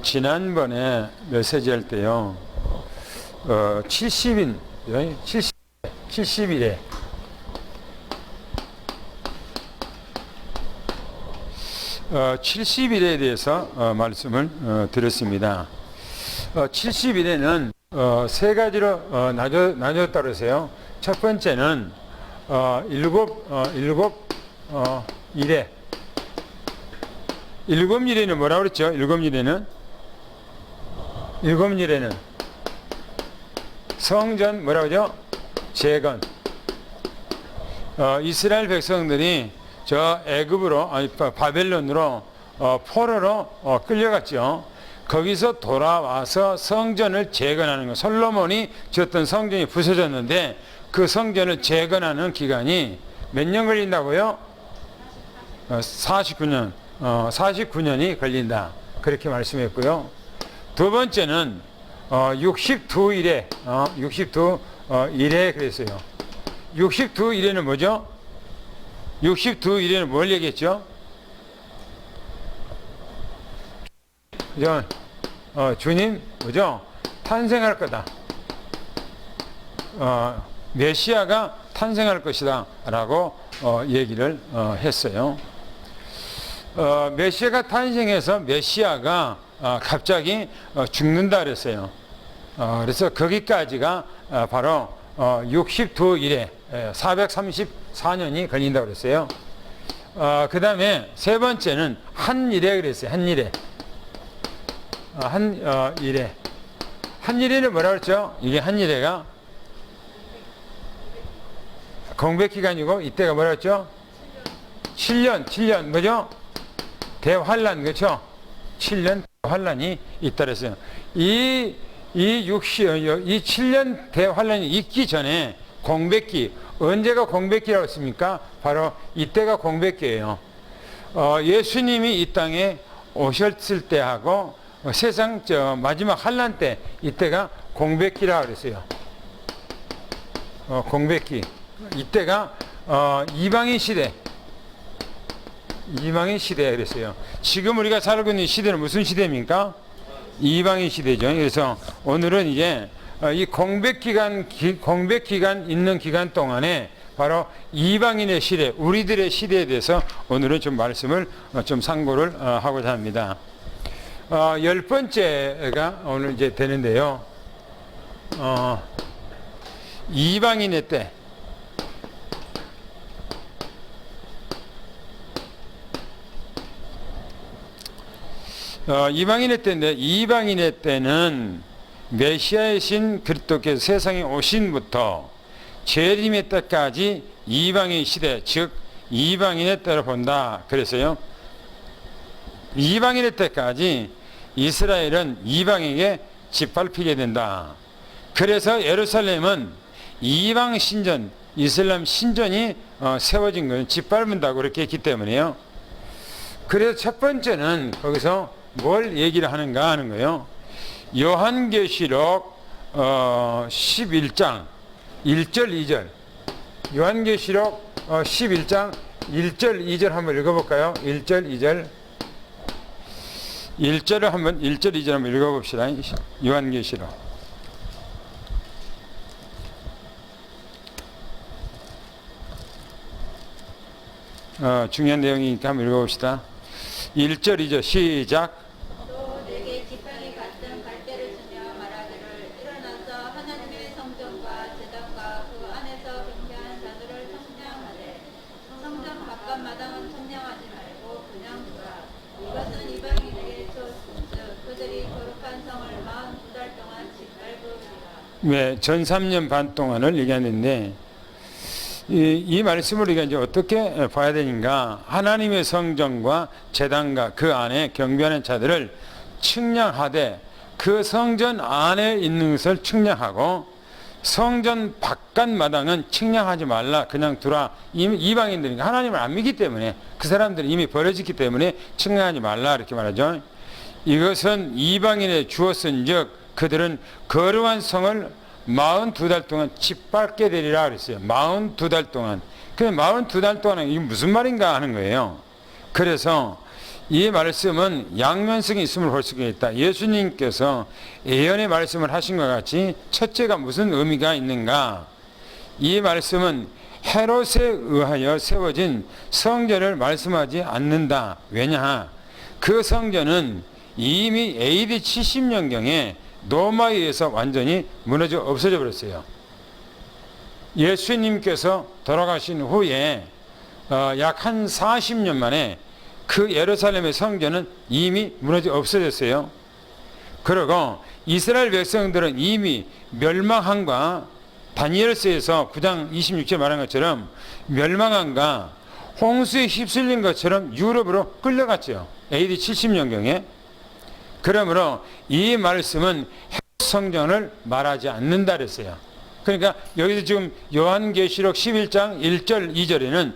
지난번에 메시지 할 때요, 70인, 70일에, 어, 70일에 대해서 말씀을 드렸습니다. 70일에는 세 가지로 나뉘었다 그러세요. 첫 번째는 일곱 일에. 일곱 일에는 뭐라고 그랬죠? 일곱 일에는 성전 뭐라고 하죠? 재건. 이스라엘 백성들이 저 애굽으로, 바벨론으로 포로로 끌려갔죠. 거기서 돌아와서 성전을 재건하는 거. 솔로몬이 지었던 성전이 부서졌는데 그 성전을 재건하는 기간이 몇 년 걸린다고요? 49년. 49년이 걸린다. 그렇게 말씀했고요. 두 번째는 62일에 62일에 그랬어요. 62일에는 뭐죠? 62일에는 뭘 얘기했죠? 주님 뭐죠? 탄생할 거다. 메시아가 탄생할 것이다 라고 얘기를 했어요. 메시아가 탄생해서 메시아가 갑자기 죽는다 그랬어요. 그래서 거기까지가 바로 62일에 434년이 걸린다고 그랬어요. 그 다음에 세 번째는 한일에 그랬어요. 한일에. 한일에는 뭐라 그랬죠? 이게 한일에가 공백기간이고 이때가 뭐라 그랬죠? 7년 뭐죠? 대환란, 그렇죠? 7년 환란이 있다 그랬어요. 이 7년 대환란이 있기 전에 공백기, 언제가 공백기라고 했습니까? 바로 이때가 공백기예요. 예수님이 이 땅에 오셨을 때하고 세상 마지막 환란 때 이때가 공백기라고 그랬어요. 공백기. 이때가 이방인 시대. 이방인 시대 그랬어요. 지금 우리가 살고 있는 시대는 무슨 시대입니까? 이방인 시대죠. 그래서 오늘은 이제 이 공백기간 있는 기간 동안에 바로 이방인의 시대, 우리들의 시대에 대해서 오늘은 좀 말씀을 좀 상고를 하고자 합니다. 10번째가 오늘 이제 되는데요. 이방인의 때. 이방인의 때인데, 이방인의 때는 메시아의 신 그리스도께서 세상에 오신부터 재림의 때까지 이방인 시대, 즉 이방인의 때로 본다 그랬어요. 이방인의 때까지 이스라엘은 이방에게 짓밟히게 된다. 그래서 예루살렘은 이방 신전, 이슬람 신전이 세워진 거예요. 짓밟는다고 그렇게 했기 때문에요. 그래서 첫 번째는 거기서 뭘 얘기를 하는가 하는 거예요. 요한계시록 11장 1절 2절. 요한계시록 11장 1절 2절 한번 읽어볼까요? 1절 2절. 1절 2절 한번 읽어봅시다. 요한계시록. 중요한 내용이니까 한번 읽어봅시다. 1절 2절 시작. 또 내게 지팡이 같은 갈대를 주며 말하기를 일어나서 하나님의 성전과 제단과 그 안에서 경배하는 자들을 청량하되 성전 바깥 마당은 청량하지 말고 그냥 두라. 이것은 이방인에게 주었은즉 그들이 거룩한 성을 42달 동안 짓밟으리라. 네, 전 3년 반 동안을 얘기하는데 이 말씀을 우리가 이제 어떻게 봐야 되는가? 하나님의 성전과 제단과 그 안에 경배하는 자들을 측량하되 그 성전 안에 있는 것을 측량하고 성전 바깥 마당은 측량하지 말라. 그냥 두라. 이방인들이니까 하나님을 안 믿기 때문에 그 사람들이 이미 버려졌기 때문에 측량하지 말라. 이렇게 말하죠. 이것은 이방인에 주었은즉 그들은 거룩한 성을 42달 동안 짓밟게 되리라 그랬어요. 42달 동안. 근데 42달 동안은 이게 무슨 말인가 하는 거예요. 그래서 이 말씀은 양면성이 있음을 볼 수가 있다. 예수님께서 예언의 말씀을 하신 것 같이 첫째가 무슨 의미가 있는가? 이 말씀은 헤롯에 의하여 세워진 성전을 말씀하지 않는다. 왜냐? 그 성전은 이미 AD 70년경에 로마에 의해서 완전히 무너져 없어져 버렸어요. 예수님께서 돌아가신 후에 약 한 40년 만에 그 예루살렘의 성전은 이미 무너져 없어졌어요. 그리고 이스라엘 백성들은 이미 멸망함과 다니엘서에서 9장 26절 말한 것처럼 멸망함과 홍수에 휩쓸린 것처럼 유럽으로 끌려갔죠. AD 70년경에. 그러므로 이 말씀은 헤롯 성전을 말하지 않는다 그랬어요. 그러니까 여기서 지금 요한계시록 11장 1절 2절에는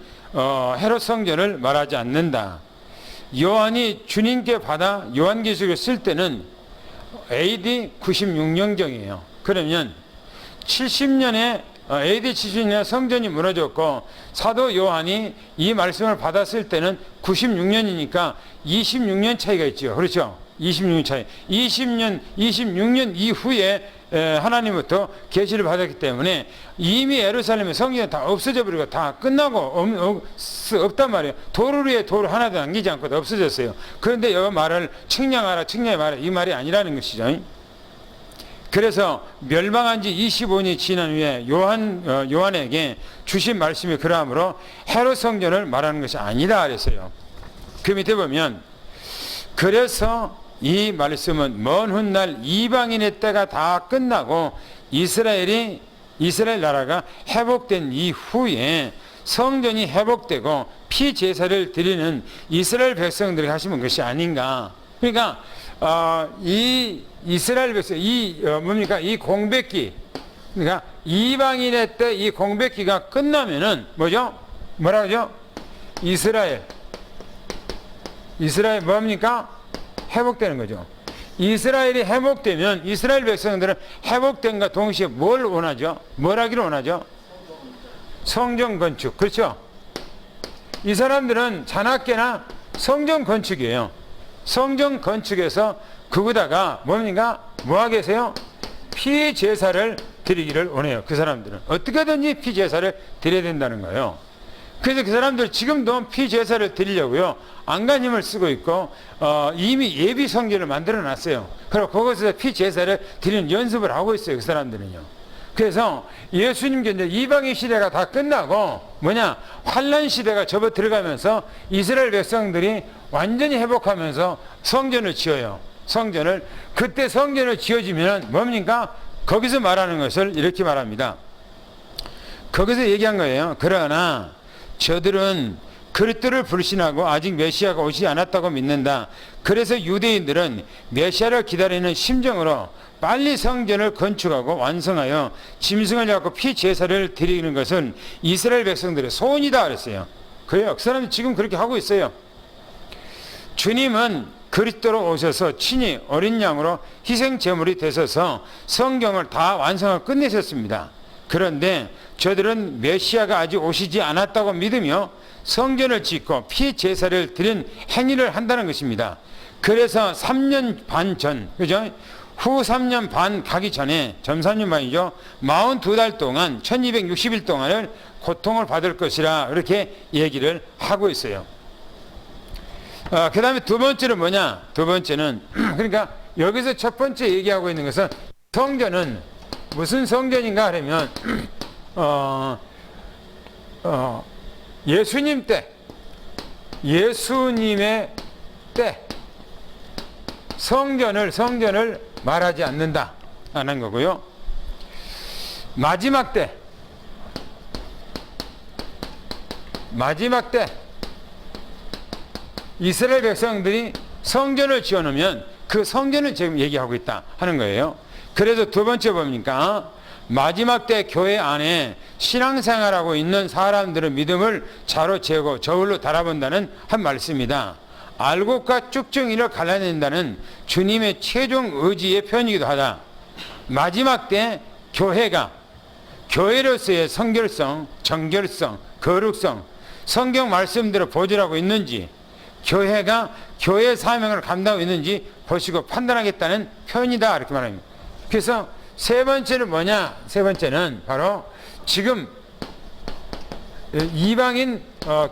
헤롯 성전을 말하지 않는다. 요한이 주님께 받아 요한계시록을 쓸 때는 AD 96년경이에요. 그러면 70년에 AD 70년에 성전이 무너졌고 사도 요한이 이 말씀을 받았을 때는 96년이니까 26년 차이가 있죠. 그렇죠? 26년 차이. 26년 이후에 하나님부터 계시를 받았기 때문에 이미 예루살렘의 성전이 다 없어져 버리고 다 끝나고 없단 말이에요. 도를 위에 돌 하나도 남기지 않고 다 없어졌어요. 그런데 이 말을 측량하라, 측량해봐라 이 말이 아니라는 것이죠. 그래서 멸망한 지 25년이 지난 후에 요한에게 주신 말씀이 그러므로 헤롯 성전을 말하는 것이 아니다 그랬어요. 그 밑에 보면 그래서 이 말씀은 먼 훗날 이방인의 때가 다 끝나고 이스라엘 나라가 회복된 이후에 성전이 회복되고 피제사를 드리는 이스라엘 백성들이 하시는 것이 아닌가. 그러니까 이 이스라엘 백성 뭡니까? 이 공백기, 그러니까 이방인의 때 이 공백기가 끝나면은 뭐죠? 뭐라 그러죠? 이스라엘 뭡니까? 회복되는 거죠. 이스라엘이 회복되면 이스라엘 백성들은 회복된과 동시에 뭘 원하죠? 뭘 하기를 원하죠? 성전 건축. 그렇죠? 이 사람들은 자나깨나 성전 건축이에요. 성전 건축에서 그거다가 뭡니까? 뭐 하겠어요? 피제사를 드리기를 원해요. 그 사람들은 어떻게든지 피제사를 드려야 된다는 거예요. 그래서 그 사람들 지금도 피제사를 드리려고요 안간힘을 쓰고 있고 이미 예비 성전을 만들어 놨어요. 그리고 그것에서 피제사를 드리는 연습을 하고 있어요. 그 사람들은요. 그래서 예수님께 이제 이방인 시대가 다 끝나고 환란 시대가 접어 들어가면서 이스라엘 백성들이 완전히 회복하면서 성전을 지어요. 그때 성전을 지어지면 뭡니까? 거기서 말하는 것을 이렇게 말합니다. 거기서 얘기한 거예요. 그러나 저들은 그리스도를 불신하고 아직 메시아가 오지 않았다고 믿는다. 그래서 유대인들은 메시아를 기다리는 심정으로 빨리 성전을 건축하고 완성하여 짐승을 잡고 피제사를 드리는 것은 이스라엘 백성들의 소원이다 그랬어요. 그래요. 그 사람이 지금 그렇게 하고 있어요. 주님은 그리스도로 오셔서 친히 어린 양으로 희생 제물이 되셔서 성경을 다 완성하고 끝내셨습니다. 그런데 저들은 메시아가 아직 오시지 않았다고 믿으며 성전을 짓고 피제사를 드린 행위를 한다는 것입니다. 그래서 3년 반 전, 그죠? 후 3년 반 가기 전에, 전 3년 반이죠. 42달 동안, 1260일 동안을 고통을 받을 것이라, 이렇게 얘기를 하고 있어요. 그 다음에 두 번째는 뭐냐? 두 번째는, 그러니까 여기서 첫 번째 얘기하고 있는 것은 성전은 무슨 성전인가 하면, 예수님의 때, 성전을 말하지 않는다 하는 거고요. 마지막 때 이스라엘 백성들이 성전을 지어놓으면 그 성전을 지금 얘기하고 있다 하는 거예요. 그래서 두 번째 뭡니까? 마지막 때 교회 안에 신앙생활하고 있는 사람들의 믿음을 자로 재고 저울로 달아본다는 한 말씀입니다. 알곡과 쭉정이를 갈라낸다는 주님의 최종 의지의 표현이기도 하다. 마지막 때 교회가 교회로서의 성결성, 정결성, 거룩성, 성경 말씀대로 보존하고 있는지, 교회가 교회 사명을 감당하고 있는지 보시고 판단하겠다는 표현이다 이렇게 말합니다. 그래서 세 번째는 뭐냐? 세 번째는 바로 지금 이방인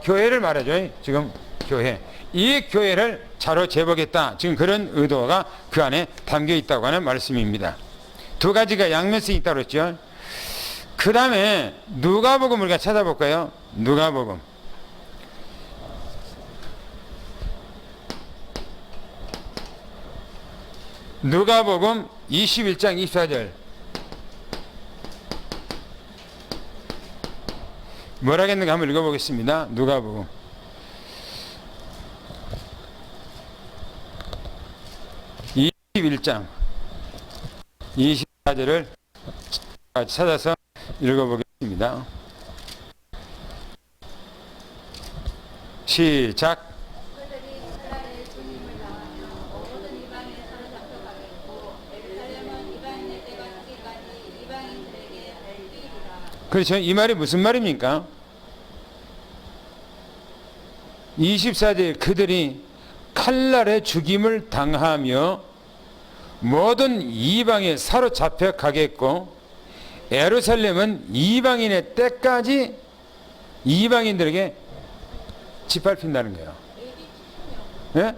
교회를 말하죠. 지금 교회. 이 교회를 자로 재보겠다. 지금 그런 의도가 그 안에 담겨 있다고 하는 말씀입니다. 두 가지가 양면성이 있다고 그랬죠. 그 다음에 누가복음 우리가 찾아볼까요? 누가복음. 누가복음 21장 24절. 뭐라겠는가 한번 읽어보겠습니다. 누가복음 21장 24절을 찾아서 읽어보겠습니다. 시작. 그들이 이스라엘의 주님을 당하며 모든 이방에 사로잡혀가겠고 예루살렘은 이방인의 때가 차기까지 이방인들에게 밟히리라. 그렇죠. 이 말이 무슨 말입니까? 24절 그들이 칼날에 죽임을 당하며 모든 이방에 사로잡혀 가겠고 예루살렘은 이방인의 때까지 이방인들에게 짓밟힌다는 거예요. 예?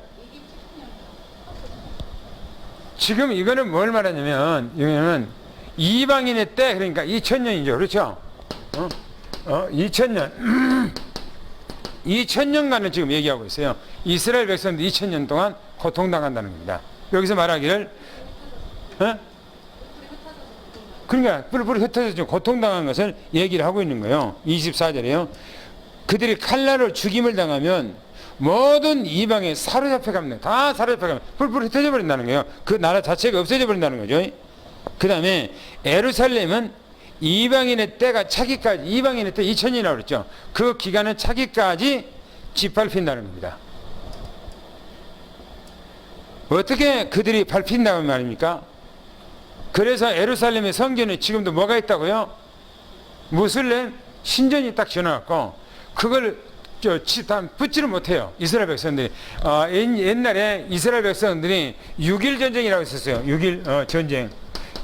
지금 이거는 뭘 말하냐면 이거는 이방인의 때 그러니까 2000년이죠. 그렇죠? 2000년 2000년간을 지금 얘기하고 있어요. 이스라엘 백성들 2000년 동안 고통당한다는 겁니다. 여기서 말하기를 그러니까 뿔뿔이 흩어져 좀 고통당한 것을 얘기를 하고 있는 거예요. 24절에요. 그들이 칼날로 죽임을 당하면 모든 이방에 사로잡혀 갑니다. 다 사로잡혀 가면 뿔뿔이 흩어져 버린다는 거예요. 그 나라 자체가 없어져 버린다는 거죠. 그 다음에 예루살렘은 이방인의 때가 차기까지 이방인의 때 2000년이라고 그랬죠. 그 기간은 차기까지 짓밟힌다는 겁니다. 어떻게 그들이 밟힌다는 말입니까? 그래서 예루살렘의 성전에 지금도 뭐가 있다고요? 무슬림 신전이 딱 지어놨고 그걸 다 붙지를 못해요. 이스라엘 백성들이. 옛날에 이스라엘 백성들이 6.1 전쟁이라고 있었어요. 6.1 전쟁.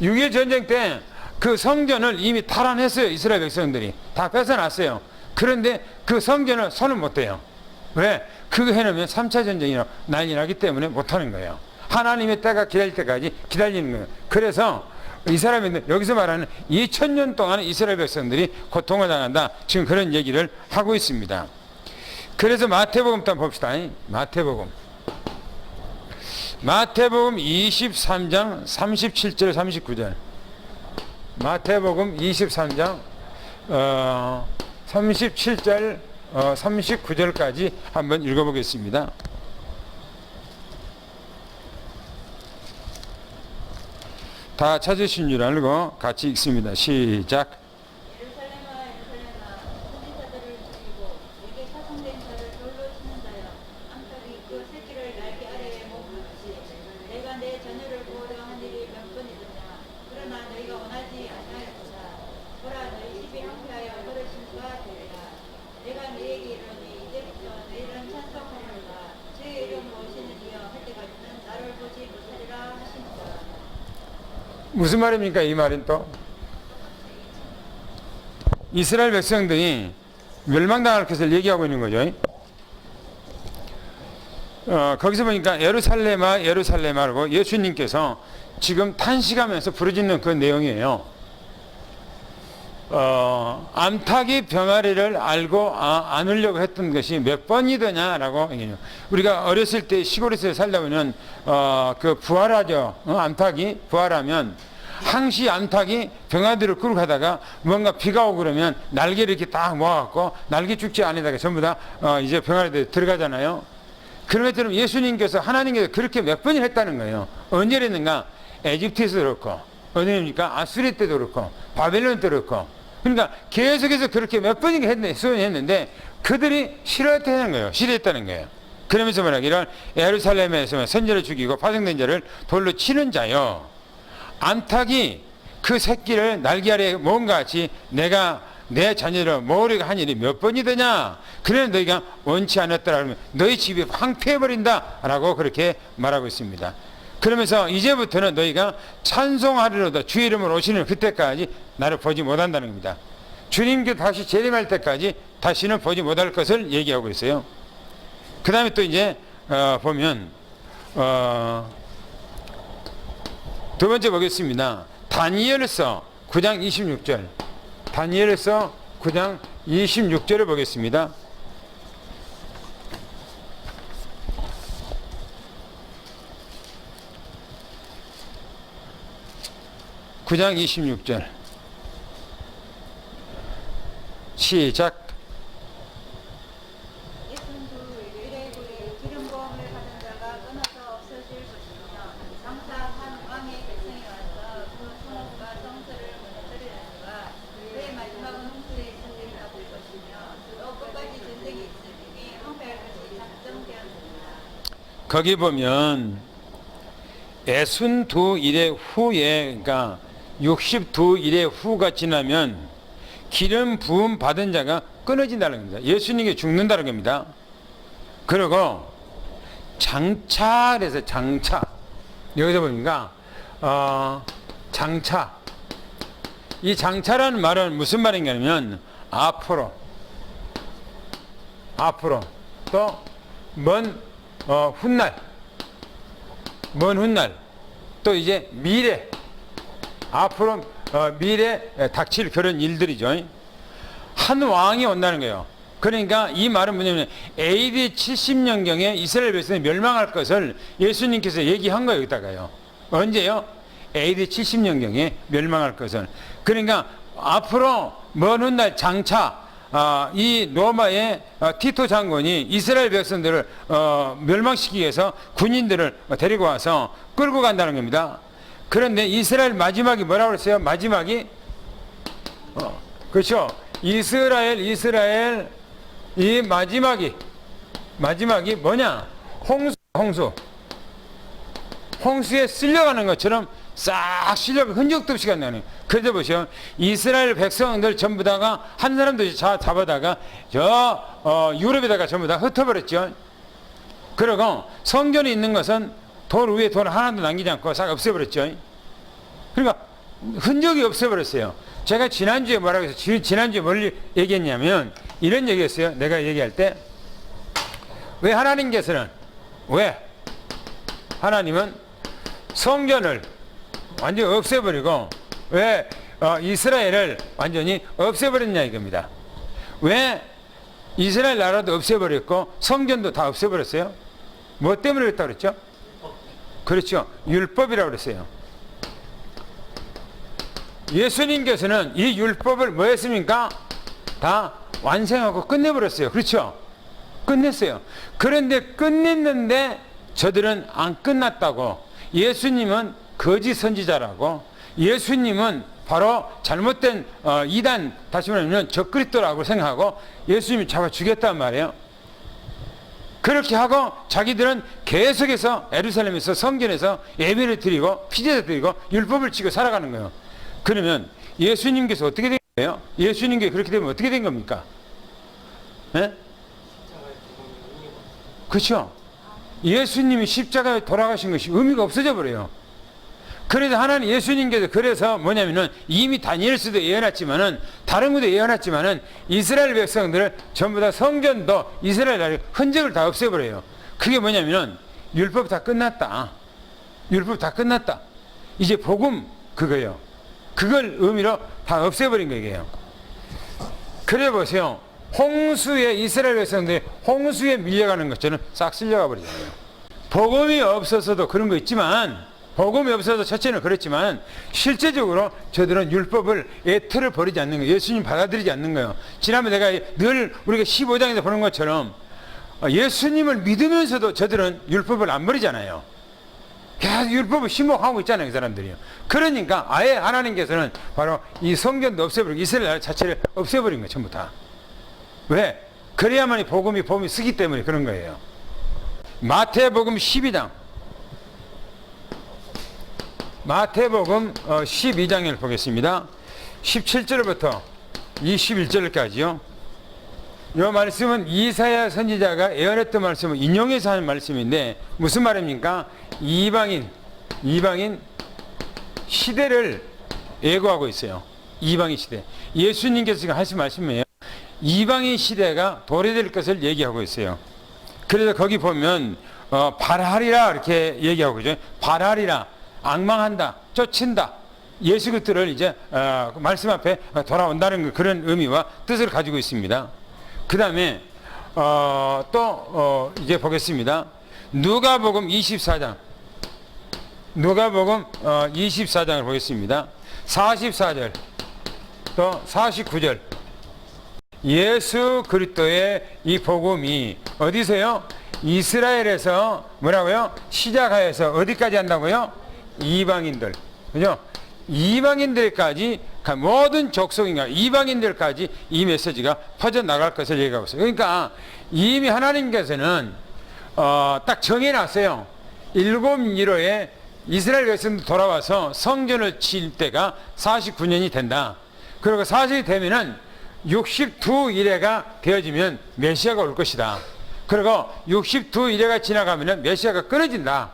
6.1 전쟁 때 그 성전을 이미 탈환했어요. 이스라엘 백성들이. 다 뺏어놨어요. 그런데 그 성전을 손을 못 대요. 왜? 그거 해놓으면 3차 전쟁이라 난리 나기 때문에 못하는 거예요. 하나님의 때가 기다릴 때까지 기다리는 거예요. 그래서 이 사람인데 여기서 말하는 2000년 동안 이스라엘 백성들이 고통을 당한다. 지금 그런 얘기를 하고 있습니다. 그래서 마태복음 또 한번 봅시다. 마태복음 23장 37절 39절. 마태복음 23장 37절 39절까지 한번 읽어보겠습니다. 다 찾으신 줄 알고 같이 읽습니다. 시작. 예루살렘아 예루살렘아 흩어진 자들을 죽이고 내게 파송된 자를 돌로 치는 자여 암탉이 그 새끼를 날개 아래에 못붙이 내가 내 자녀를 구하려 한 일이 몇 번이더냐 그러나 너희가 원하지 아니하였도다 보라 너희 집이 황폐하여 버려짐과 되리라 내가 너희에게 이르노니 이제부터 너희는 찬송하리로다 주의 이름으로 오시는 이여 할 때까지는 나를 보지 못하리라 하시니라. 무슨 말입니까? 이 말은 또 이스라엘 백성들이 멸망당할 것을 얘기하고 있는 거죠. 거기서 보니까 예루살렘아 예루살렘아라고 예수님께서 지금 탄식하면서 부르짖는 그 내용이에요. 암탉이 병아리를 알고 안으려고 했던 것이 몇 번이더냐라고 얘기해요. 우리가 어렸을 때 시골에서 살다 보면 그 부활하죠. 암탉이 부활하면 항시 암탉이 병아리를 끌고 가다가 뭔가 비가 오고 그러면 날개를 이렇게 딱 모아갖고 날개 축제 안에다가 전부 다 이제 병아리들이 들어가잖아요. 그런 것처럼 예수님께서 하나님께서 그렇게 몇 번을 했다는 거예요. 언제 했는가? 에집트에서도 그렇고 어디입니까? 아수리 때도 그렇고 바벨론 때도 그렇고 그러니까 계속해서 그렇게 몇 번이나 했는데 그들이 싫어했다는 거예요. 싫어했다는 거예요. 그러면서 말하기를 예루살렘에서 선지를 죽이고 파송된 자를 돌로 치는 자요. 암탉이 그 새끼를 날개 아래에 모은 것 같이 내가 내 자녀를 모으려고 한 일이 몇 번이 되냐? 그래 너희가 원치 않았더라 그러면 너희 집이 황폐해버린다 라고 그렇게 말하고 있습니다. 그러면서 이제부터는 너희가 찬송하리로다 주의 이름으로 오시는 그때까지 나를 보지 못한다는 겁니다. 주님께 다시 재림할 때까지 다시는 보지 못할 것을 얘기하고 있어요. 그 다음에 또 이제 보면 두 번째 보겠습니다. 다니엘서 9장 26절. 다니엘서 9장 26절을 보겠습니다. (9장 26절) 시작. 기름 부음을 받은 자가 끊어서 없어질 것이며 장차 한 왕의 백성이 와서 그 성읍과 성소를 무너뜨리려니와 그의 마지막은 홍수의 승리를 볼 것이며 또 끝까지 전쟁이 있으니 황폐할 것이 작정되었습니다. 거기 보면 62일의 후에, 그러니까 62일의 후가 지나면 기름 부음 받은 자가 끊어진다는 겁니다. 예수님이 죽는다는 겁니다. 그리고 장차, 그래서 장차, 여기서 보니까 장차, 이 장차라는 말은 무슨 말인가 하면 앞으로 또 먼 훗날, 먼 훗날, 또 이제 미래, 앞으로 미래 닥칠 그런 일들이죠. 한 왕이 온다는 거예요. 그러니까 이 말은 뭐냐면 AD 70년경에 이스라엘 백성이 멸망할 것을 예수님께서 얘기한 거예요. 여기다가요. 언제요? AD 70년경에 멸망할 것을. 그러니까 앞으로 먼 훗날 장차 이 로마의 티토 장군이 이스라엘 백성들을 멸망시키기 위해서 군인들을 데리고 와서 끌고 간다는 겁니다. 그런데 이스라엘 마지막이 뭐라고 그랬어요? 마지막이 그렇죠. 이스라엘 이 마지막이 뭐냐? 홍수에 쓸려가는 것처럼 싹 실려가 흔적도 없이 간다는 거예요. 그래서 보시면 이스라엘 백성들 전부 다가 한 사람도 잡아다가 유럽에다가 전부 다 흩어버렸죠. 그리고 성전에 있는 것은 돌 위에 돌 하나도 남기지 않고 싹 없애버렸죠. 그러니까 흔적이 없애버렸어요. 제가 지난주에 뭐라고 해서 지난주에 뭘 얘기했냐면 이런 얘기했어요. 내가 얘기할 때 왜 하나님은 성전을 완전히 없애버리고 왜 이스라엘을 완전히 없애버렸냐 이겁니다. 왜 이스라엘 나라도 없애버렸고 성전도 다 없애버렸어요? 뭐 때문에 그랬다고 그랬죠? 그렇죠. 율법이라고 그랬어요. 예수님께서는 이 율법을 뭐 했습니까? 다 완성하고 끝내버렸어요. 그렇죠? 끝냈어요. 그런데 끝냈는데 저들은 안 끝났다고, 예수님은 거짓 선지자라고, 예수님은 바로 잘못된 이단, 다시 말하면 적그리스도라고 생각하고 예수님을 잡아 죽였단 말이에요. 그렇게 하고 자기들은 계속해서 예루살렘에서 성전에서 예배를 드리고 피제를 드리고 율법을 지고 살아가는 거예요. 그러면 예수님께서 어떻게 된 거예요? 예수님께 그렇게 되면 어떻게 된 겁니까? 네? 그렇죠? 예수님이 십자가에 돌아가신 것이 의미가 없어져 버려요. 그래서 하나님 예수님께서 그래서 뭐냐면은 이미 다니엘서도 예언했지만은 다른 것도 예언했지만은 이스라엘 백성들을 전부 다 성전도 이스라엘 나라의 흔적을 다 없애버려요. 그게 뭐냐면은 율법 다 끝났다. 율법 다 끝났다. 이제 복음 그거예요. 그걸 의미로 다 없애버린 거예요. 그래 보세요. 홍수에 이스라엘 백성들이 홍수에 밀려가는 것처럼 싹 쓸려가 버리잖아요. 복음이 없어서도 그런 거 있지만, 복음이 없어서 첫째는 그렇지만 실제적으로 저들은 율법을 틀을 버리지 않는 거예요. 예수님 받아들이지 않는 거예요. 지난번에 내가 늘 우리가 15장에서 보는 것처럼 예수님을 믿으면서도 저들은 율법을 안 버리잖아요. 계속 율법을 신목하고 있잖아요, 그 사람들이요. 그러니까 아예 하나님께서는 바로 이 성전도 없애버리고 이스라엘 나라 자체를 없애버린 거예요, 전부 다. 왜? 그래야만이 복음이 쓰기 때문에 그런 거예요. 마태복음 12장. 마태복음 12장을 보겠습니다. 17절부터 21절까지요. 이 말씀은 이사야 선지자가 예언했던 말씀을 인용해서 하는 말씀인데 무슨 말입니까? 이방인 시대를 예고하고 있어요. 이방인 시대. 예수님께서 지금 하신 말씀이에요. 이방인 시대가 도래될 것을 얘기하고 있어요. 그래서 거기 보면 발하리라 이렇게 얘기하고 있죠. 발하리라, 악망한다, 쫓친다. 예수 그리스도를 이제 말씀 앞에 돌아온다는 그런 의미와 뜻을 가지고 있습니다. 그 다음에 또 이제 보겠습니다. 누가복음 24장, 누가복음 24장을 보겠습니다. 44절 또 49절. 예수 그리스도의 이 복음이 어디서요? 이스라엘에서 뭐라고요? 시작하여서 어디까지 한다고요? 이방인들, 그죠? 이방인들까지, 모든 족속인가 이방인들까지 이 메시지가 퍼져나갈 것을 얘기하고 있어요. 그러니까 이미 하나님께서는 딱 정해놨어요. 7일로에 이스라엘 백성들 돌아와서 성전을 칠 때가 49년이 된다. 그리고 40이 되면은 62일에가 되어지면 메시아가 올 것이다. 그리고 62일에가 지나가면은 메시아가 끊어진다.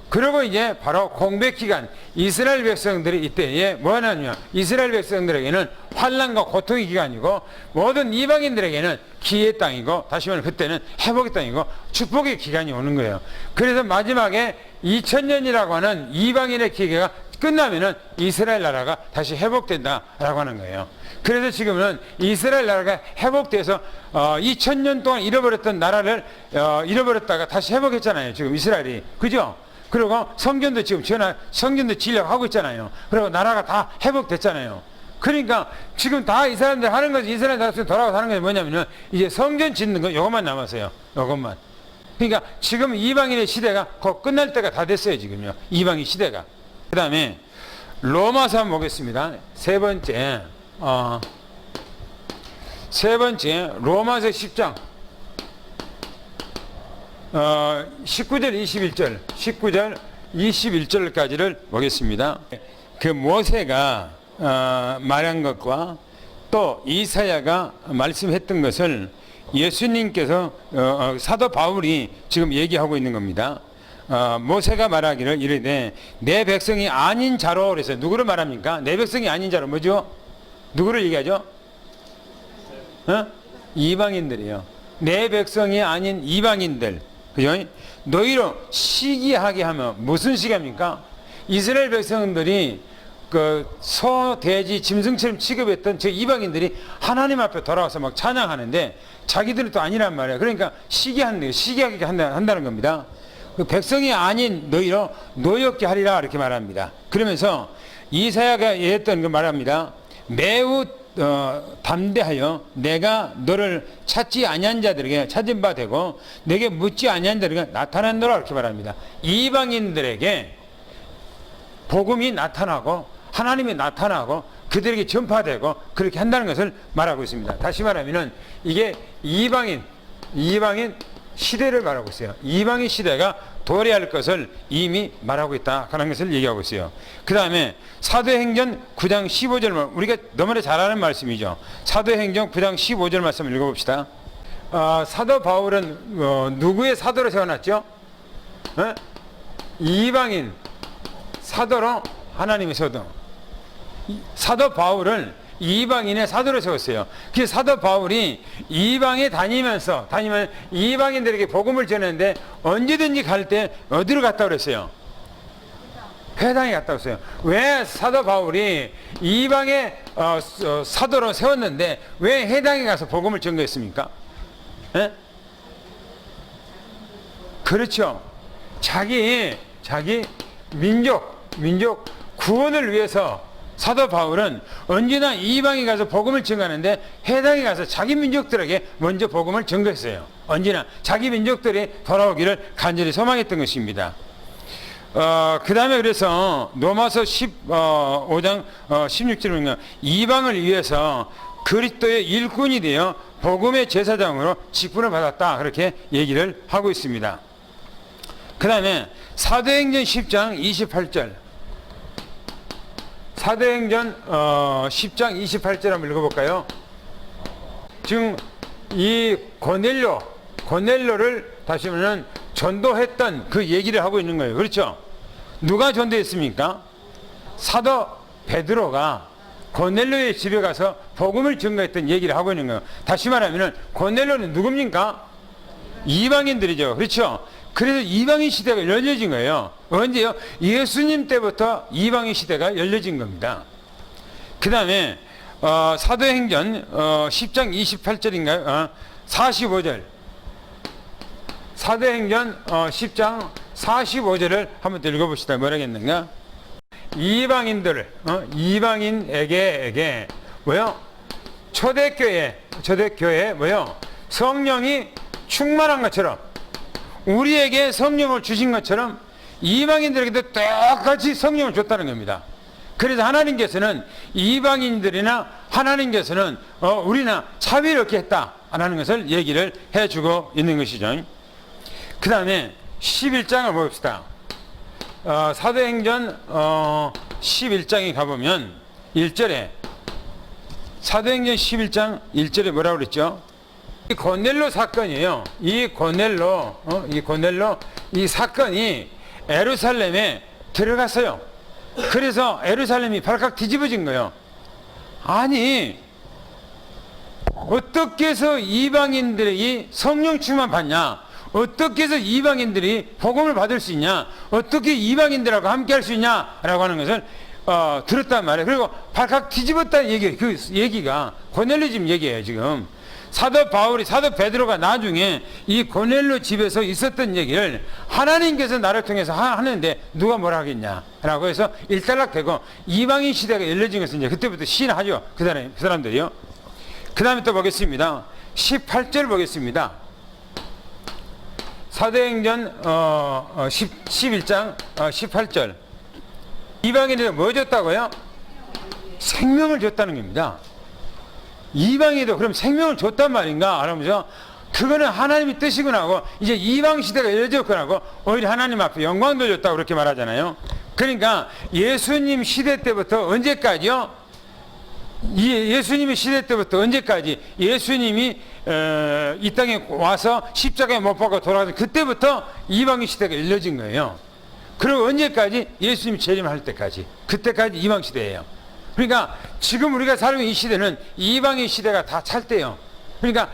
그리고 이제 바로 공백 기간, 이스라엘 백성들이 이때에 뭐 하냐면 이스라엘 백성들에게는 환난과 고통의 기간이고 모든 이방인들에게는 기회의 땅이고 다시 말하면 그때는 회복의 땅이고 축복의 기간이 오는 거예요. 그래서 마지막에 2000년이라고 하는 이방인의 기회가 끝나면은 이스라엘 나라가 다시 회복된다라고 하는 거예요. 그래서 지금은 이스라엘 나라가 회복돼서 2000년 동안 잃어버렸던 나라를 잃어버렸다가 다시 회복했잖아요. 지금 이스라엘이. 그죠? 그리고 성전도 지금 성전도 지으려고 하고 있잖아요. 그리고 나라가 다 회복됐잖아요. 그러니까 지금 다 이 사람들 하는 것이 이스라엘 나라 돌아가서 하는 것이 뭐냐면은 이제 성전 짓는 거 요것만 남았어요. 요것만. 그러니까 지금 이방인의 시대가 곧 끝날 때가 다 됐어요. 지금요. 이방인 시대가. 그 다음에 로마서 한번 보겠습니다. 세 번째 로마서 10장 19절 21절까지를 보겠습니다. 그 모세가 말한 것과 또 이사야가 말씀했던 것을 예수님께서 사도 바울이 지금 얘기하고 있는 겁니다. 모세가 말하기를 이르되 내 백성이 아닌 자로 그래서 누구를 말합니까? 내 백성이 아닌 자로 뭐죠? 누구를 얘기하죠? 이방인들이요. 내 백성이 아닌 이방인들. 그죠? 너희로 시기하게 하면 무슨 시기합니까? 이스라엘 백성들이 그 소, 돼지, 짐승처럼 취급했던 저 이방인들이 하나님 앞에 돌아와서 막 찬양하는데 자기들은 또 아니란 말이에요. 그러니까 시기하는 거예요. 시기하게 한다는 겁니다. 그 백성이 아닌 너희로 노엽게 하리라 이렇게 말합니다. 그러면서 이사야가 했던 그 말합니다. 매우 담대하여 내가 너를 찾지 아니한 자들에게 찾은 바 되고 내게 묻지 아니한 자들에게 나타난노라 이렇게 말합니다. 이방인들에게 복음이 나타나고 하나님이 나타나고 그들에게 전파되고 그렇게 한다는 것을 말하고 있습니다. 다시 말하면은 이게 이방인 시대를 말하고 있어요. 이방인 시대가 도래할 것을 이미 말하고 있다 하는 것을 얘기하고 있어요. 그 다음에 사도행전 9장 15절 우리가 너무나 잘 아는 말씀이죠. 사도행전 9장 15절 말씀을 읽어봅시다. 사도 바울은 누구의 사도로 세워놨죠? 이방인 사도로 하나님의 사도. 사도 바울은 이방인의 사도로 세웠어요. 그 사도 바울이 이방에 다니면 이방인들에게 복음을 전했는데 언제든지 갈 때 어디로 갔다 그랬어요? 회당에 갔다 왔어요. 왜 사도 바울이 이방의 사도로 세웠는데 왜 회당에 가서 복음을 전거했습니까? 그렇죠. 자기 민족 구원을 위해서 사도 바울은 언제나 이방에 가서 복음을 전하는데 회당에 가서 자기 민족들에게 먼저 복음을 전거했어요. 언제나 자기 민족들이 돌아오기를 간절히 소망했던 것입니다. 그 다음에 그래서 로마서 15장 16절에 보면 이방을 위해서 그리스도의 일꾼이 되어 복음의 제사장으로 직분을 받았다 그렇게 얘기를 하고 있습니다. 그 다음에 사도행전 10장 28절 사도행전 10장 28절 한번 읽어볼까요? 지금 이 고넬료를 다시 말하면 전도했던 그 얘기를 하고 있는 거예요. 그렇죠? 누가 전도했습니까? 사도 베드로가 고넬료의 집에 가서 복음을 증거했던 얘기를 하고 있는 거예요. 다시 말하면 고넬료는 누굽니까? 이방인들이죠. 그렇죠? 그래서 이방인 시대가 열려진 거예요. 언제요? 예수님 때부터 이방인 시대가 열려진 겁니다. 그 다음에 사도행전 10장 28절인가요? 45절. 사도행전 10장 45절을 한번 더 읽어봅시다. 뭐라겠는가? 이방인에게 뭐요? 초대교회 뭐요? 성령이 충만한 것처럼, 우리에게 성령을 주신 것처럼 이방인들에게도 똑같이 성령을 줬다는 겁니다. 그래서 하나님께서는 이방인들이나 하나님께서는 우리나 차별 없게 했다라는 것을 얘기를 해주고 있는 것이죠. 그 다음에 11장을 봅시다. 사도행전 11장에 가보면 1절에, 사도행전 11장 1절에 뭐라고 그랬죠? 이 고넬로 사건이에요. 이 고넬로 이 사건이 예루살렘에 들어갔어요. 그래서 예루살렘이 발칵 뒤집어진 거예요. 아니, 어떻게 해서 이방인들이 성령 충만 받냐? 어떻게 해서 이방인들이 복음을 받을 수 있냐? 어떻게 이방인들하고 함께 할 수 있냐? 라고 하는 것을 들었단 말이에요. 그리고 발칵 뒤집었다는 얘기, 그 얘기가 고넬료 집 얘기예요, 지금. 사도 베드로가 나중에 이 고넬료 집에서 있었던 얘기를 하나님께서 나를 통해서 하는데 누가 뭐라 하겠냐? 라고 해서 일단락되고 이방인 시대가 열려진 것은 이제 그때부터 시인하죠. 그 사람들이요. 그 다음에 또 보겠습니다. 18절 보겠습니다. 사도행전 11장 18절. 이방인에게 뭐 줬다고요? 생명을 줬다는 겁니다. 이방인도 그럼 생명을 줬단 말인가? 그러면서 그거는 하나님의 뜻이구나 하고 이제 이방 시대가 열렸구나 하고 오히려 하나님 앞에 영광 돌렸다고 그렇게 말하잖아요. 그러니까 예수님 시대 때부터 언제까지요? 예수님의 시대 때부터 언제까지 예수님이 이 땅에 와서 십자가에 못 박고 돌아가서 그때부터 이방인 시대가 열려진 거예요. 그리고 언제까지? 예수님이 재림할 때까지. 그때까지 이방 시대예요. 그러니까 지금 우리가 살고 있는 이 시대는 이방인 시대가 다 찰 때요. 그러니까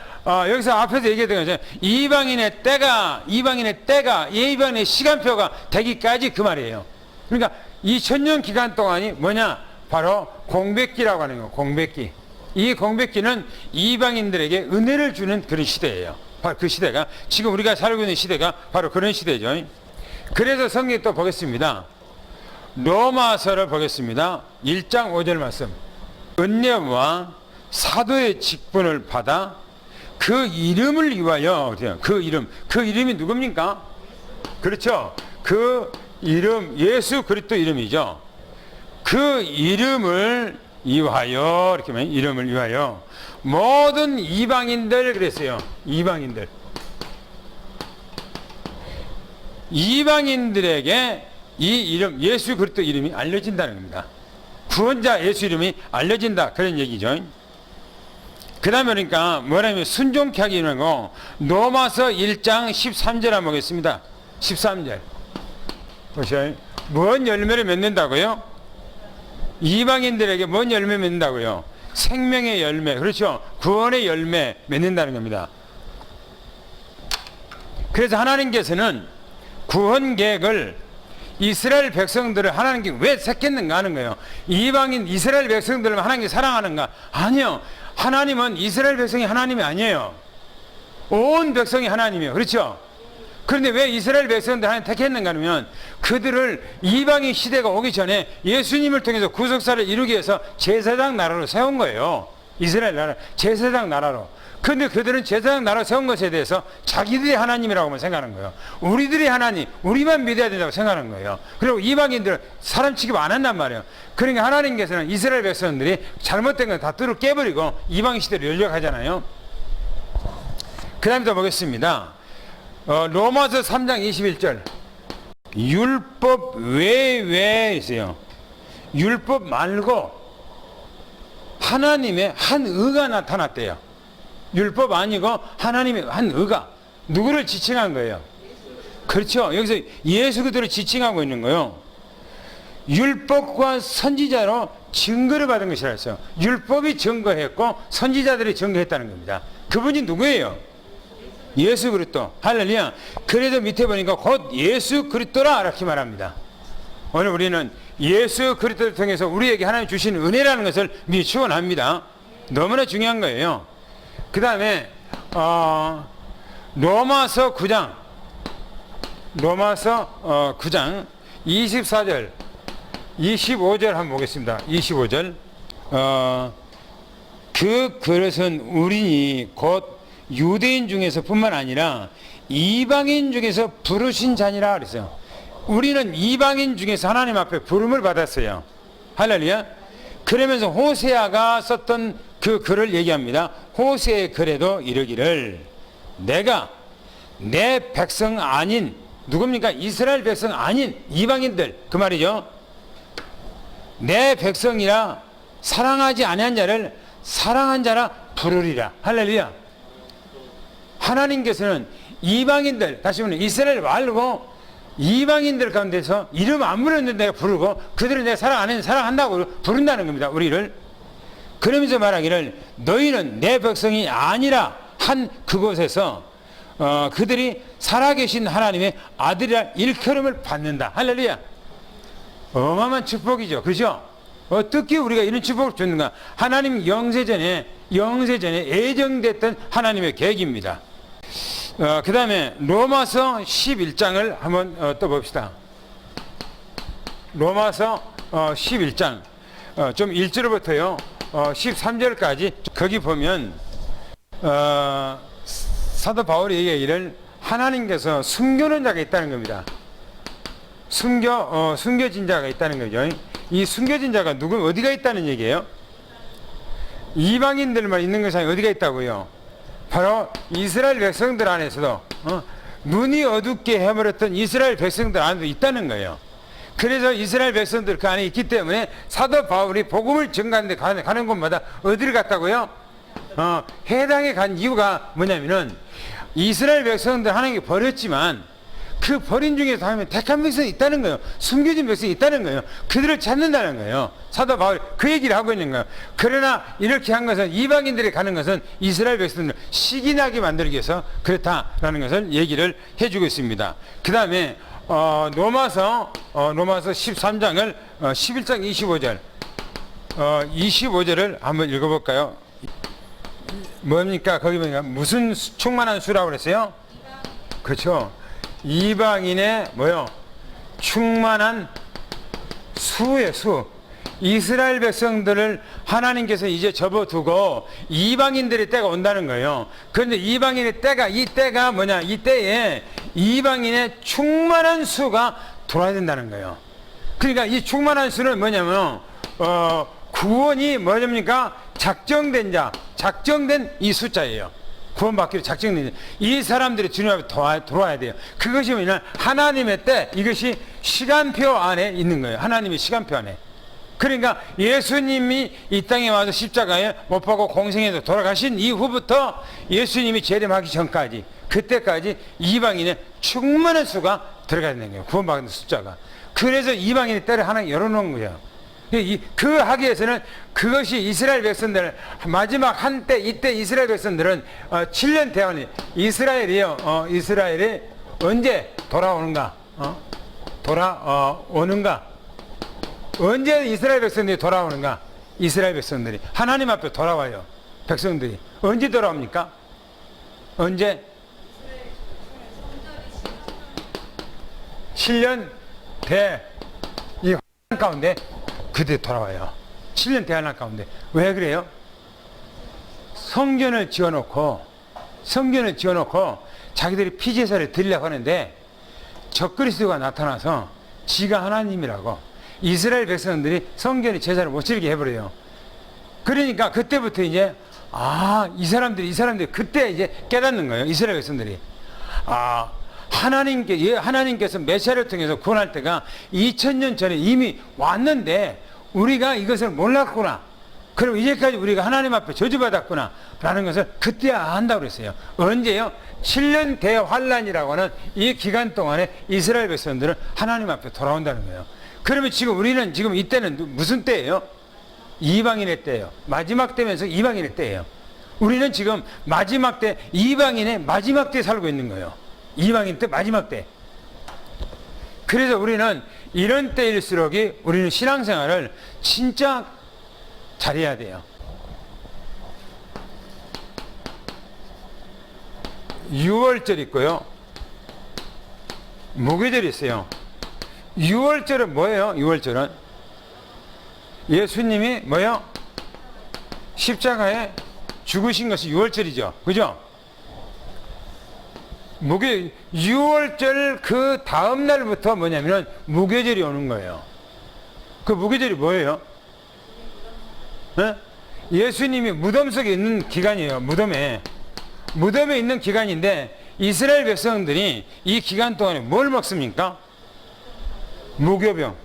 여기서 앞에서 얘기했던 거죠. 이방인의 때가 이방인의 시간표가 되기까지 그 말이에요. 그러니까 이 천년 기간 동안이 뭐냐? 바로 공백기라고 하는 거예요. 공백기. 이 공백기는 이방인들에게 은혜를 주는 그런 시대예요. 바로 그 시대가 지금 우리가 살고 있는 시대가 바로 그런 시대죠. 그래서 성경 또 보겠습니다. 로마서를 보겠습니다. 1장 5절 말씀. 은혜와 사도의 직분을 받아 그 이름을 위하여, 그 이름이 누굽니까? 그렇죠. 그 이름, 예수 그리스도 이름이죠. 그 이름을 위하여, 이렇게 하면 이름을 위하여 모든 이방인들 그랬어요. 이방인들에게 이 이름, 예수 그리스도 이름이 알려진다는 겁니다. 구원자 예수 이름이 알려진다. 그런 얘기죠. 그 다음에 그러니까 뭐라면 순종케 하기 이런 거. 로마서 1장 13절 한번 보겠습니다. 13절. 보세요. 뭔 열매를 맺는다고요? 이방인들에게 뭔 열매 맺는다고요? 생명의 열매. 그렇죠. 구원의 열매 맺는다는 겁니다. 그래서 하나님께서는 구원 계획을 이스라엘 백성들을 하나님께 왜 택했는가 하는 거예요. 이방인 이스라엘 백성들을 하나님께 사랑하는가? 아니요. 하나님은 이스라엘 백성이 하나님이 아니에요. 온 백성이 하나님이에요. 그렇죠? 그런데 왜 이스라엘 백성들 하나님 택했는가 하면 그들을 이방인 시대가 오기 전에 예수님을 통해서 구속사를 이루기 위해서 제사장 나라로 세운 거예요. 이스라엘 나라, 제사장 나라로. 그런데 그들은 제사장 나라 세운 것에 대해서 자기들이 하나님이라고만 생각하는 거예요. 우리들이 하나님, 우리만 믿어야 된다고 생각하는 거예요. 그리고 이방인들은 사람 취급 안 한단 말이에요. 그러니까 하나님께서는 이스라엘 백성들이 잘못된 건 다 뚜루 깨버리고 이방인 시대로 열려가잖아요. 그 다음에 또 보겠습니다. 로마서 3장 21절. 율법 외에 있어요. 율법 말고 하나님의 한 의가 나타났대요. 율법 아니고 하나님의 한 의가 누구를 지칭한 거예요? 그렇죠. 여기서 예수 그리스도를 지칭하고 있는 거예요. 율법과 선지자로 증거를 받은 것이라 했어요. 율법이 증거했고 선지자들이 증거했다는 겁니다. 그분이 누구예요? 예수 그리스도. 할렐루야. 그래서 밑에 보니까 곧 예수 그리스도라 이렇게 말합니다. 오늘 우리는 예수 그리스도를 통해서 우리에게 하나님 주신 은혜라는 것을 미리 축원합니다. 너무나 중요한 거예요. 그 다음에 로마서 9장 24절 25절 한번 보겠습니다. 25절 그 그릇은 우리니 곧 유대인 중에서 뿐만 아니라 이방인 중에서 부르신 자니라 그랬어요. 우리는 이방인 중에서 하나님 앞에 부름을 받았어요. 할렐루야. 그러면서 호세아가 썼던 그 글을 얘기합니다. 호세의 글에도 이르기를 내가 내 백성 아닌 누굽니까? 이스라엘 백성 아닌 이방인들 그 말이죠. 내 백성이라 사랑하지 아니한 자를 사랑한 자라 부르리라. 할렐루야. 하나님께서는 이방인들 다시 말해 이스라엘 말고 이방인들 가운데서 이름 안 부르는데 내가 부르고 그들은 내가 사랑 안 했는데 사랑한다고 부른다는 겁니다. 우리를. 그러면서 말하기를 너희는 내 백성이 아니라 한 그곳에서 그들이 살아계신 하나님의 아들이라 일컬음을 받는다. 할렐루야. 어마어마한 축복이죠. 그렇죠? 어떻게 우리가 이런 축복을 줬는가? 하나님 영세전에 예정됐던 하나님의 계획입니다. 그 다음에 로마서 11장을 한번 또 봅시다. 로마서 11장 좀 1절부터요 13절까지 거기 보면 사도 바울이 얘기하기를 하나님께서 숨겨놓은 자가 있다는 겁니다. 숨겨진 자가 있다는 거죠. 이 숨겨진 자가 어디가 있다는 얘기예요? 이방인들만 있는 것이 아니라 어디가 있다고요? 바로 이스라엘 백성들 안에서도 눈이 어둡게 해버렸던 이스라엘 백성들 안에도 있다는 거예요. 그래서 이스라엘 백성들 그 안에 있기 때문에 사도 바울이 복음을 전가하는데 가는 곳마다 어디를 갔다고요? 해당에 간 이유가 뭐냐면은 이스라엘 백성들 하나님께 버렸지만 그 버린 중에서 하면 택한 백성이 있다는 거예요. 숨겨진 백성이 있다는 거예요. 그들을 찾는다는 거예요. 사도 바울이 그 얘기를 하고 있는 거예요. 그러나 이렇게 한 것은 이방인들이 가는 것은 이스라엘 백성들을 시기나게 만들기 위해서 그렇다라는 것을 얘기를 해주고 있습니다. 그 다음에 로마서 13장을 11장 25절을 한번 읽어볼까요? 뭡니까? 거기 보니까 무슨 충만한 수라고 그랬어요? 그렇죠. 이방인의 충만한 수의 수. 이스라엘 백성들을 하나님께서 이제 접어두고 이방인들의 때가 온다는 거예요. 그런데 이방인의 때가 이 때에 이방인의 충만한 수가 돌아야 된다는 거예요. 그러니까 이 충만한 수는 뭐냐면 구원이 뭐입니까? 작정된 이 숫자예요. 구원받기로 작정된 이 사람들이 주님 앞에 들어와야 돼요. 그것이 뭐냐? 하나님의 때, 이것이 시간표 안에 있는 거예요. 하나님의 시간표 안에. 그러니까 예수님이 이 땅에 와서 십자가에 못 박고 공생에서 돌아가신 이후부터 예수님이 재림하기 전까지, 그때까지 이방인의 충만한 수가 들어가야 되는 거예요. 구원받는 숫자가. 그래서 이방인의 때를 하나 열어놓은 거예요. 그 하기에서는 그것이 이스라엘 백성들 마지막 한때 이때 이스라엘 백성들은 7년 대환이 이스라엘이 언제 돌아오는가? 돌아오는가? 언제 이스라엘 백성들이 돌아오는가? 이스라엘 백성들이 하나님 앞에 돌아와요. 백성들이 언제 돌아옵니까? 언제? 7년 대이 가운데 그때 돌아와요. 7년 대환란 가운데. 왜 그래요? 성전을 지어놓고 자기들이 피제사를 드리려고 하는데 적그리스도가 나타나서 지가 하나님이라고 이스라엘 백성들이 성전의 제사를 못 지르게 해버려요. 그러니까 그때부터 이제 이 사람들이 그때 이제 깨닫는 거예요. 이스라엘 백성들이 하나님께서 메시아를 통해서 구원할 때가 2000년 전에 이미 왔는데 우리가 이것을 몰랐구나. 그럼 이제까지 우리가 하나님 앞에 저주받았구나 라는 것을 그때야 안다고 그랬어요. 언제요? 7년 대환란이라고 하는 이 기간 동안에 이스라엘 백성들은 하나님 앞에 돌아온다는 거예요. 그러면 지금 우리는 지금 이때는 무슨 때예요? 이방인의 때예요. 마지막 때면서 이방인의 때예요. 우리는 지금 마지막 때, 이방인의 마지막 때 살고 있는 거예요. 이방인 때 마지막 때. 그래서 우리는 이런 때일수록 우리는 신앙생활을 진짜 잘해야 돼요. 6월절 있고요. 무교절이 있어요. 6월절은 뭐예요? 6월절은 예수님이 뭐예요? 십자가에 죽으신 것이 6월절이죠. 그죠? 6월절 그 다음 날부터 뭐냐면 무교절이 오는 거예요. 그 무교절이 뭐예요? 네? 예수님이 무덤 속에 있는 기간이에요. 무덤에 있는 기간인데 이스라엘 백성들이 이 기간 동안에 뭘 먹습니까? 무교병.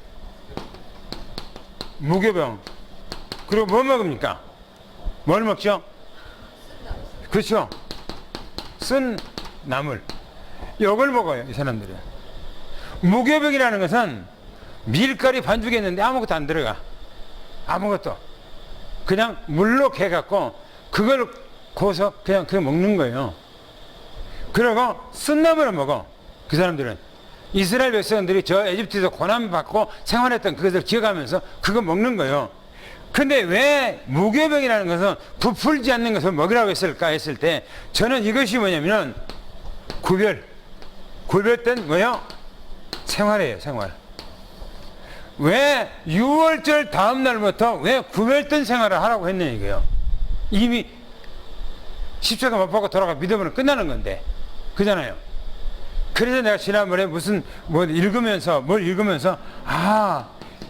그리고 뭐 먹습니까? 뭘 먹죠? 그렇죠. 쓴 나물. 이걸 먹어요, 이 사람들은. 무교병이라는 것은 밀가루 반죽이 있는데 아무것도 안 들어가. 아무것도. 그냥 물로 개갖고 그걸 고서 그냥 먹는 거예요. 그리고 쓴 나물을 먹어. 그 사람들은. 이스라엘 백성들이 저 에집트에서 고난받고 생활했던 그것을 기억하면서 그거 먹는 거예요. 근데 왜 무교병이라는 것은 부풀지 않는 것을 먹으라고 했을까 했을 때 저는 이것이 뭐냐면 구별된 뭐요? 생활이에요. 생활. 왜 6월절 다음 날부터 왜 구별된 생활을 하라고 했냐 이거예요. 이미 십자가 못 박고 돌아가 믿으면 끝나는 건데 그잖아요. 그래서 내가 지난번에 뭘 읽으면서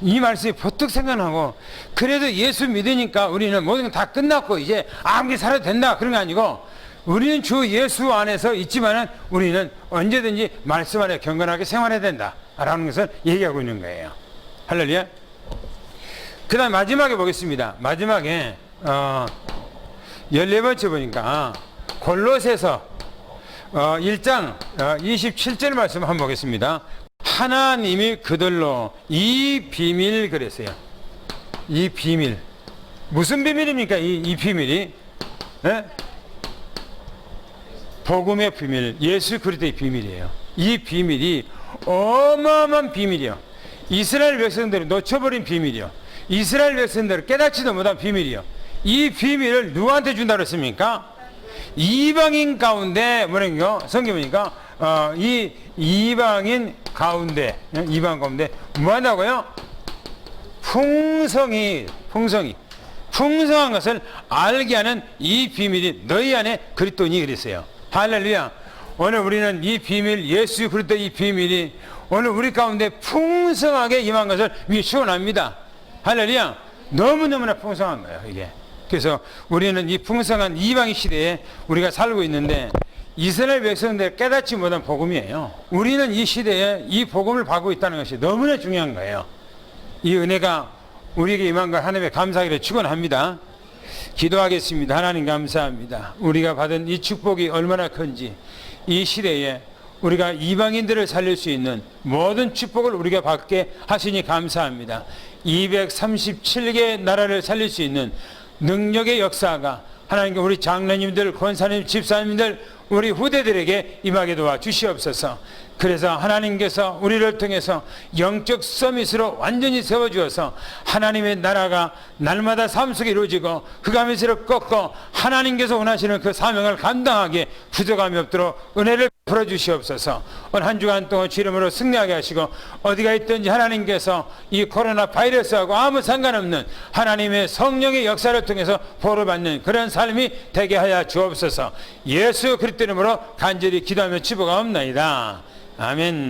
이 말씀이 버뜩 생각나고 그래도 예수 믿으니까 우리는 모든 게 다 끝났고 이제 아무리 살아도 된다 그런 게 아니고 우리는 주 예수 안에서 있지만은 우리는 언제든지 말씀 안에 경건하게 생활해야 된다 라는 것을 얘기하고 있는 거예요. 할렐루야. 그 다음 마지막에 보겠습니다. 마지막에 14번째 보니까 골로새서 1장 27절 말씀 한번 보겠습니다. 하나님이 그들로 이 비밀 그랬어요. 이 비밀. 무슨 비밀입니까? 이 비밀이? 네? 복음의 비밀, 예수 그리스도의 비밀이에요. 이 비밀이 어마어마한 비밀이요. 이스라엘 백성들이 놓쳐버린 비밀이요. 이스라엘 백성들을 깨닫지도 못한 비밀이요. 이 비밀을 누구한테 준다고 했습니까? 이방인 가운데 뭐라고요? 성경 보니까 이 이방인 가운데 뭐 한다고요? 풍성한 것을 알게 하는 이 비밀이 너희 안에 그리스도니 그랬어요. 할렐루야. 오늘 우리는 이 비밀, 예수 그리스도 이 비밀이 오늘 우리 가운데 풍성하게 임한 것을 축원합니다. 할렐루야. 너무너무나 풍성한 거예요, 이게. 그래서 우리는 이 풍성한 이방인 시대에 우리가 살고 있는데 이스라엘 백성들 깨닫지 못한 복음이에요. 우리는 이 시대에 이 복음을 받고 있다는 것이 너무나 중요한 거예요. 이 은혜가 우리에게 임한 걸 하나님의 감사하기를 축원합니다. 기도하겠습니다. 하나님 감사합니다. 우리가 받은 이 축복이 얼마나 큰지 이 시대에 우리가 이방인들을 살릴 수 있는 모든 축복을 우리가 받게 하시니 감사합니다. 237개 나라를 살릴 수 있는 능력의 역사가 하나님께 우리 장로님들, 권사님, 집사님들, 우리 후대들에게 임하게 도와 주시옵소서. 그래서 하나님께서 우리를 통해서 영적 서밋으로 완전히 세워주어서 하나님의 나라가 날마다 삶 속에 이루어지고 흑암의세를 꺾고 하나님께서 원하시는 그 사명을 감당하게 부족함이 없도록 은혜를 풀어주시옵소서. 오늘 한 주간 동안 주름으로 승리하게 하시고 어디가 있든지 하나님께서 이 코로나 바이러스하고 아무 상관없는 하나님의 성령의 역사를 통해서 보호를 받는 그런 삶이 되게 하여 주옵소서. 예수 그리스도 이름으로 간절히 기도하며 축복하옵나이다. 아멘.